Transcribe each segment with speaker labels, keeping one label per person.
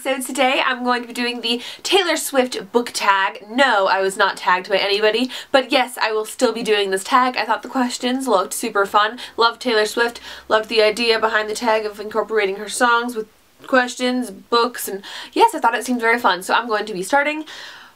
Speaker 1: So today I'm going to be doing the Taylor Swift book tag. No, I was not tagged by anybody, but yes, I will still be doing this tag. I thought the questions looked super fun. Loved Taylor Swift, loved the idea behind the tag of incorporating her songs with questions, books, and yes, I thought it seemed very fun. So I'm going to be starting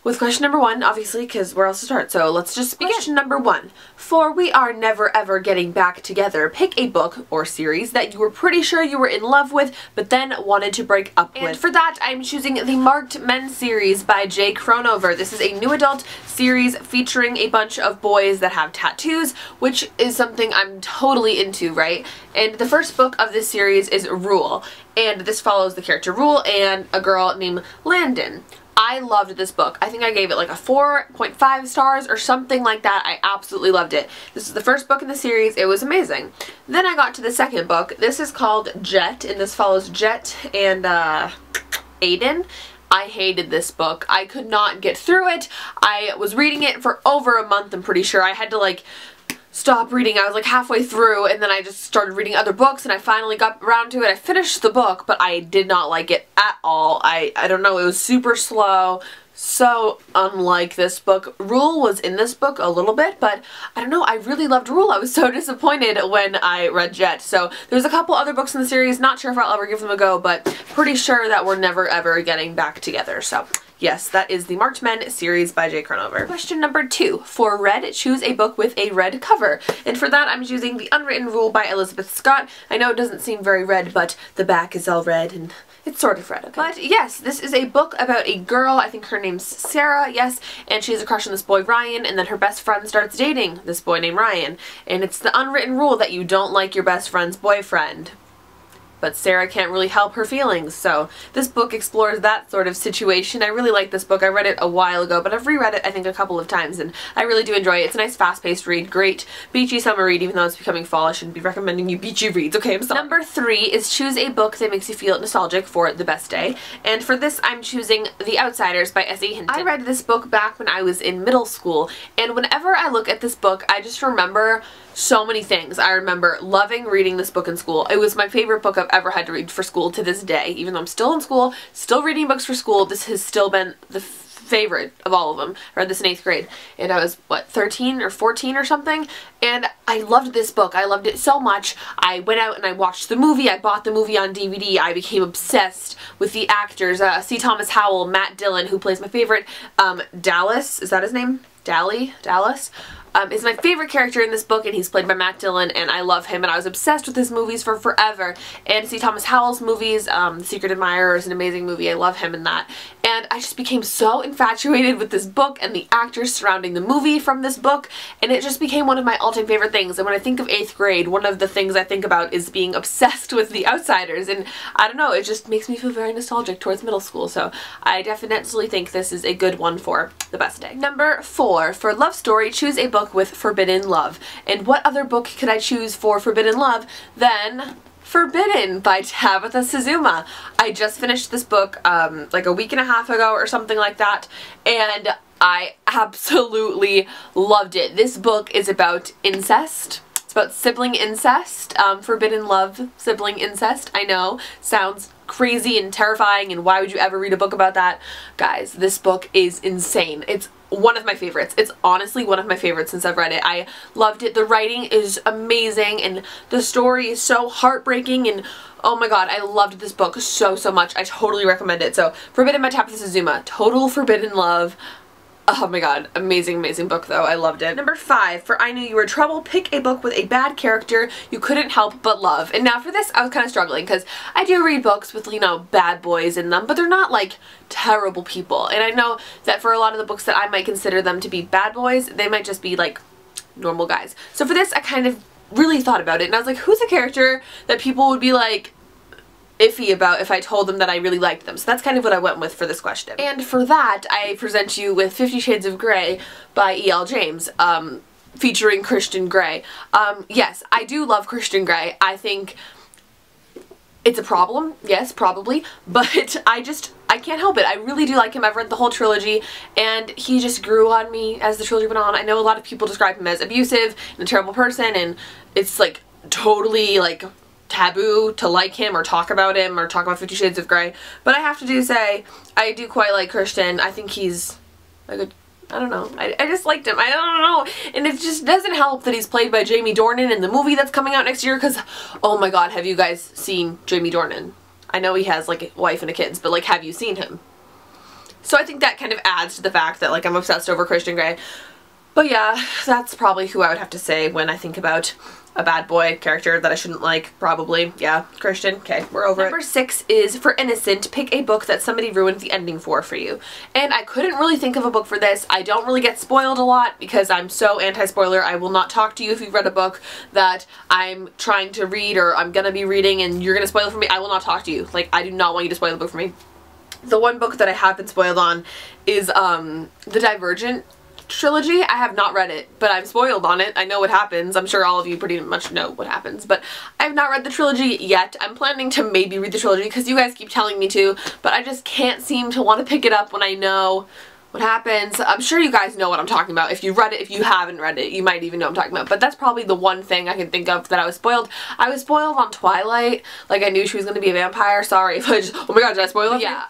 Speaker 1: with question number 1, obviously, because where else to start? So let's just begin. Question number 1. For We Are Never Ever Getting Back Together, pick a book or series that you were pretty sure you were in love with, but then wanted to break up with. And for that, I'm choosing the Marked Men series by Jay Cronover. This is a new adult series featuring a bunch of boys that have tattoos, which is something I'm totally into, right? And the first book of this series is Rule, and this follows the character Rule and a girl named Landon. I loved this book. I think I gave it like a 4.5 stars or something like that. I absolutely loved it. This is the first book in the series. It was amazing. Then I got to the second book. This is called Jet, and this follows Jet and Aiden. I hated this book. I could not get through it. I was reading it for over a month, I'm pretty sure. I had to like stop reading. I was like halfway through and then I just started reading other books and I finally got around to it. I finished the book, but I did not like it at all. I don't know, it was super slow, so unlike this book. Rule was in this book a little bit, but I don't know, I really loved Rule. I was so disappointed when I read Jet. So there's a couple other books in the series, not sure if I'll ever give them a go, but pretty sure that we're never ever getting back together. So yes, that is the Marked Men series by Jay Cronover. Question number 2. For red, choose a book with a red cover. And for that, I'm choosing The Unwritten Rule by Elizabeth Scott. I know it doesn't seem very red, but the back is all red and it's sort of red, okay? But yes, this is a book about a girl, I think her name's Sarah, yes, and she has a crush on this boy Ryan, and then her best friend starts dating this boy named Ryan. And it's the unwritten rule that you don't like your best friend's boyfriend. But Sarah can't really help her feelings, so this book explores that sort of situation. I really like this book. I read it a while ago, but I've reread it I think a couple of times, and I really do enjoy it. It's a nice fast-paced read, great beachy summer read, even though it's becoming fall. I shouldn't be recommending you beachy reads, okay, I'm sorry. Number 3 is choose a book that makes you feel nostalgic for the best day, and for this I'm choosing The Outsiders by S.E. Hinton. I read this book back when I was in middle school, and whenever I look at this book, I just remember so many things. I remember loving reading this book in school. It was my favorite book I've ever had to read for school to this day. Even though I'm still in school, still reading books for school, this has still been the favorite of all of them. I read this in 8th grade and I was, what, 13 or 14 or something? And I loved this book. I loved it so much. I went out and I watched the movie. I bought the movie on DVD. I became obsessed with the actors. C. Thomas Howell, Matt Dillon, who plays my favorite, Dallas, is that his name? Dallas? Is my favorite character in this book, and he's played by Matt Dillon, and I love him, and I was obsessed with his movies for forever. And C. Thomas Howell's movies, The Secret Admirer is an amazing movie. I love him in that. And I just became so infatuated with this book and the actors surrounding the movie from this book, and it just became one of my all-time favorite things. And when I think of 8th grade, one of the things I think about is being obsessed with The Outsiders, and I don't know, it just makes me feel very nostalgic towards middle school, so I definitely think this is a good one for the best day. Number 4, for love story, choose a book with forbidden love. And what other book could I choose for forbidden love than Forbidden by Tabitha Suzuma? I just finished this book like a week and a half ago or something like that, and I absolutely loved it. This book is about incest. It's about sibling incest, forbidden love, sibling incest. I know, sounds crazy and terrifying, and why would you ever read a book about that? Guys, this book is insane. It's one of my favorites. It's honestly one of my favorites since I've read it. I loved it. The writing is amazing, and the story is so heartbreaking, and oh my god, I loved this book so much. I totally recommend it. So, Forbidden by Tabitha Suzuma. Total forbidden love. Oh my god, amazing book though. I loved it. Number 5, for I Knew You Were Trouble, pick a book with a bad character you couldn't help but love. And now for this, I was kind of struggling because I do read books with, you know, bad boys in them, but they're not like terrible people. And I know that for a lot of the books that I might consider them to be bad boys, they might just be like normal guys. So for this, I kind of really thought about it, and I was like, who's a character that people would be like iffy about if I told them that I really liked them? So that's kind of what I went with for this question. And for that, I present you with 50 Shades of Grey by E.L. James, featuring Christian Grey. Yes, I do love Christian Grey. I think it's a problem, yes, probably, but I can't help it. I really do like him. I've read the whole trilogy, and he just grew on me as the trilogy went on. I know a lot of people describe him as abusive and a terrible person, and it's like totally like taboo to like him or talk about him or talk about 50 Shades of Grey, but I have to say I do quite like Christian. I think he's a good, I don't know, I just liked him. I don't know, and it just doesn't help that he's played by Jamie Dornan in the movie that's coming out next year, because oh my god, have you guys seen Jamie Dornan? I know he has like a wife and a kids, but like, have you seen him? So I think that kind of adds to the fact that like I'm obsessed over Christian Grey. But yeah, that's probably who I would have to say when I think about a bad boy character that I shouldn't like, probably. Yeah, Christian. Okay, we're over it. Number 6 is for innocent. Pick a book that somebody ruined the ending for you. And I couldn't really think of a book for this. I don't really get spoiled a lot because I'm so anti-spoiler. I will not talk to you if you've read a book that I'm trying to read or I'm gonna be reading and you're gonna spoil it for me. I will not talk to you. Like, I do not want you to spoil the book for me. The one book that I have been spoiled on is the Divergent trilogy. I have not read it, but I'm spoiled on it. I know what happens. I'm sure all of you pretty much know what happens, but I have not read the trilogy yet. I'm planning to maybe read the trilogy because you guys keep telling me to, but I just can't seem to want to pick it up when I know what happens. I'm sure you guys know what I'm talking about. If you've read it, if you haven't read it, you might even know what I'm talking about. But that's probably the one thing I can think of that I was spoiled. I was spoiled on Twilight. Like, I knew she was going to be a vampire. Sorry if I just, oh my god, did I spoil it? Yeah,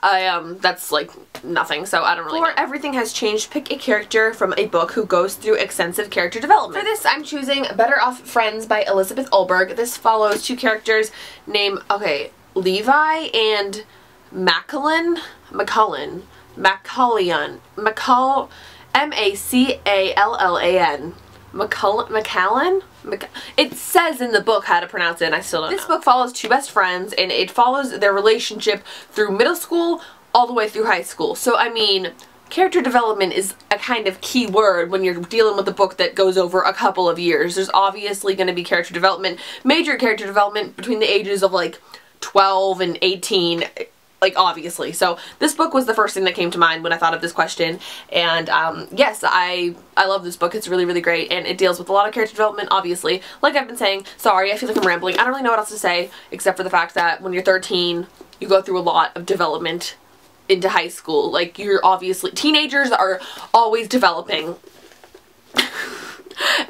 Speaker 1: that's like nothing, so I don't really know. Everything Has Changed. Pick a character from a book who goes through extensive character development. For this, I'm choosing Better Off Friends by Elizabeth Olberg. This follows two characters named, Levi and McCallan. M-A-C-A-L-L-A-N. McCallan? It says in the book how to pronounce it and I still don't know. This book follows two best friends and it follows their relationship through middle school all the way through high school. So I mean, character development is a kind of key word when you're dealing with a book that goes over a couple of years. There's obviously going to be character development, major character development between the ages of like 12 and 18. Like, obviously. So this book was the first thing that came to mind when I thought of this question, and yes, I love this book. It's really, really great, and it deals with a lot of character development, obviously. Like I've been saying, sorry, I feel like I'm rambling. I don't really know what else to say, except for the fact that when you're 13, you go through a lot of development into high school. Like, you're obviously, teenagers are always developing.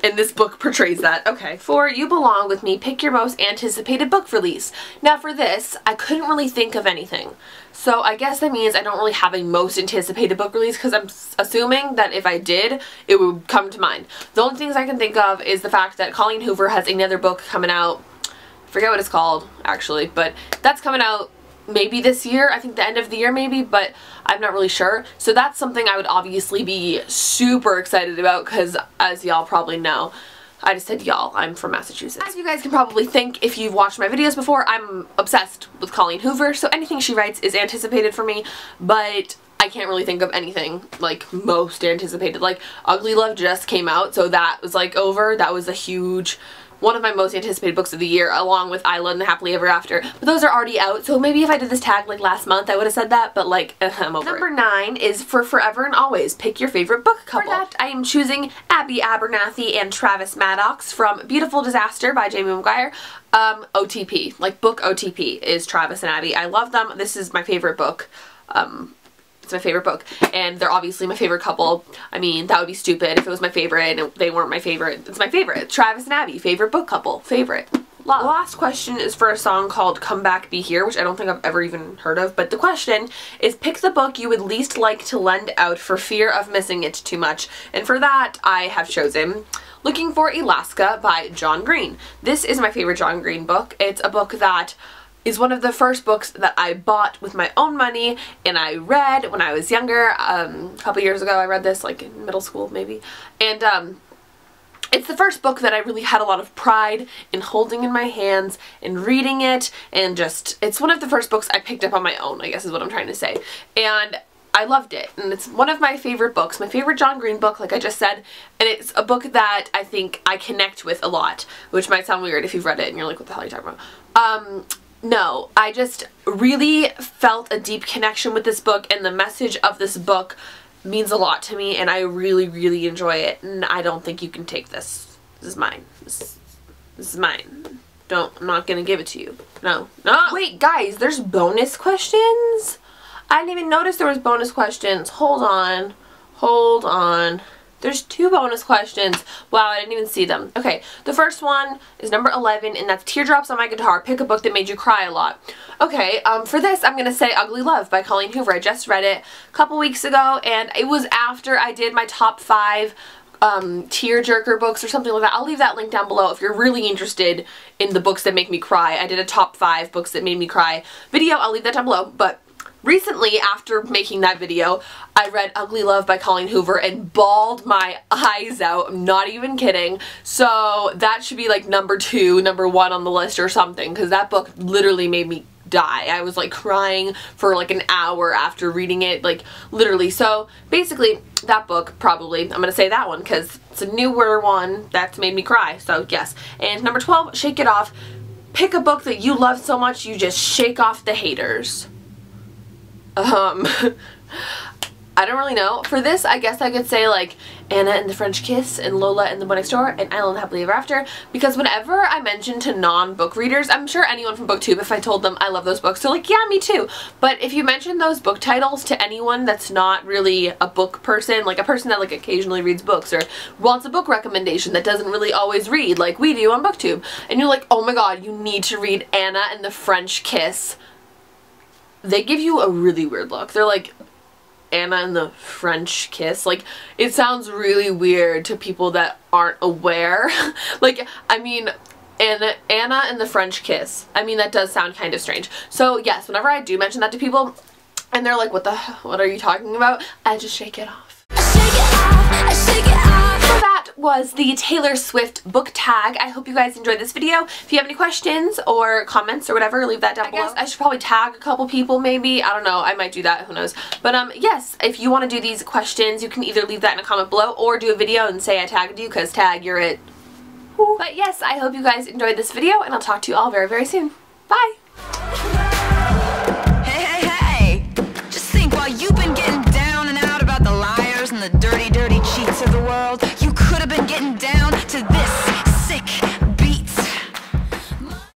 Speaker 1: And this book portrays that. Okay, for You Belong With Me, pick your most anticipated book release. Now for this, I couldn't really think of anything. So I guess that means I don't really have a most anticipated book release because I'm assuming that if I did, it would come to mind. The only things I can think of is the fact that Colleen Hoover has another book coming out. I forget what it's called, actually, but that's coming out maybe this year. I think the end of the year maybe, but I'm not really sure. So that's something I would obviously be super excited about because, as y'all probably know, I just said y'all, I'm from Massachusetts. As you guys can probably think if you've watched my videos before, I'm obsessed with Colleen Hoover, so anything she writes is anticipated for me, but I can't really think of anything like most anticipated. Like, Ugly Love just came out, so that was like over. That was a huge, one of my most anticipated books of the year, along with Isla and the Happily Ever After. But those are already out, so maybe if I did this tag like last month, I would have said that, but like, I'm over Number 9 is For Forever and Always. Pick your favorite book couple. For that, I am choosing Abby Abernathy and Travis Maddox from Beautiful Disaster by Jamie McGuire. OTP, like book OTP is Travis and Abby. I love them. This is my favorite book. It's my favorite book, and they're obviously my favorite couple. I mean, that would be stupid if it was my favorite and they weren't my favorite. It's my favorite. Travis and Abby, favorite book couple, favorite. Love. The last question is for a song called Come Back Be Here, which I don't think I've ever even heard of, but the question is, pick the book you would least like to lend out for fear of missing it too much. And for that, I have chosen Looking for Alaska by John Green. This is my favorite John Green book. It's a book that is one of the first books that I bought with my own money and I read when I was younger. A couple years ago I read this, like in middle school maybe, and it's the first book that I really had a lot of pride in holding in my hands and reading it, and just, it's one of the first books I picked up on my own, I guess is what I'm trying to say. And I loved it, and it's one of my favorite books, my favorite John Green book, like I just said, and it's a book that I think I connect with a lot, which might sound weird if you've read it and you're like, what the hell are you talking about? No, I just really felt a deep connection with this book, and the message of this book means a lot to me, and I really, really enjoy it, and I don't think you can take this. This is mine. This is mine. I'm not gonna give it to you. No. No! Wait, guys, there's bonus questions? I didn't even notice there was bonus questions. Hold on. Hold on. There's 2 bonus questions. Wow, I didn't even see them. Okay, the first one is number 11, and that's Teardrops on My Guitar. Pick a book that made you cry a lot. Okay, for this, I'm going to say Ugly Love by Colleen Hoover. I just read it a couple weeks ago, and it was after I did my top 5 tearjerker books or something like that. I'll leave that link down below if you're really interested in the books that make me cry. I did a top 5 books that made me cry video. I'll leave that down below, but recently, after making that video, I read Ugly Love by Colleen Hoover and bawled my eyes out. I'm not even kidding. So that should be like number 2, number 1 on the list or something, because that book literally made me die. I was like crying for like an hour after reading it, like literally. So basically, that book, probably, I'm going to say that one because it's a newer one that's made me cry. So yes. And number 12, Shake It Off. Pick a book that you love so much you just shake off the haters. I don't really know. For this, I guess I could say like Anna and the French Kiss and Lola and the Boy Next Door and Island Happily Ever After, because whenever I mention to non-book readers, I'm sure anyone from BookTube, if I told them I love those books, they're like, yeah, me too. But if you mention those book titles to anyone that's not really a book person, like a person that like occasionally reads books or wants a book recommendation that doesn't really always read like we do on BookTube, and you're like, oh my god, you need to read Anna and the French Kiss, they give you a really weird look. They're like, Anna and the French Kiss? Like, it sounds really weird to people that aren't aware. Like, I mean, Anna and the French Kiss. I mean, that does sound kind of strange. So, yes, whenever I do mention that to people, and they're like, what are you talking about? I just shake it off. I shake it off, I shake it off. So that was the Taylor Swift book tag. I hope you guys enjoyed this video. If you have any questions or comments or whatever, leave that down below. I guess I should probably tag a couple people maybe. I don't know. I might do that. Who knows? But yes, if you want to do these questions, you can either leave that in a comment below or do a video and say I tagged you, because tag, you're it. But yes, I hope you guys enjoyed this video, and I'll talk to you all very, very soon. Bye!
Speaker 2: Hey! Just think, while you've been getting down and out about the liars and the dirty, dirty cheats of the world, you could have been getting down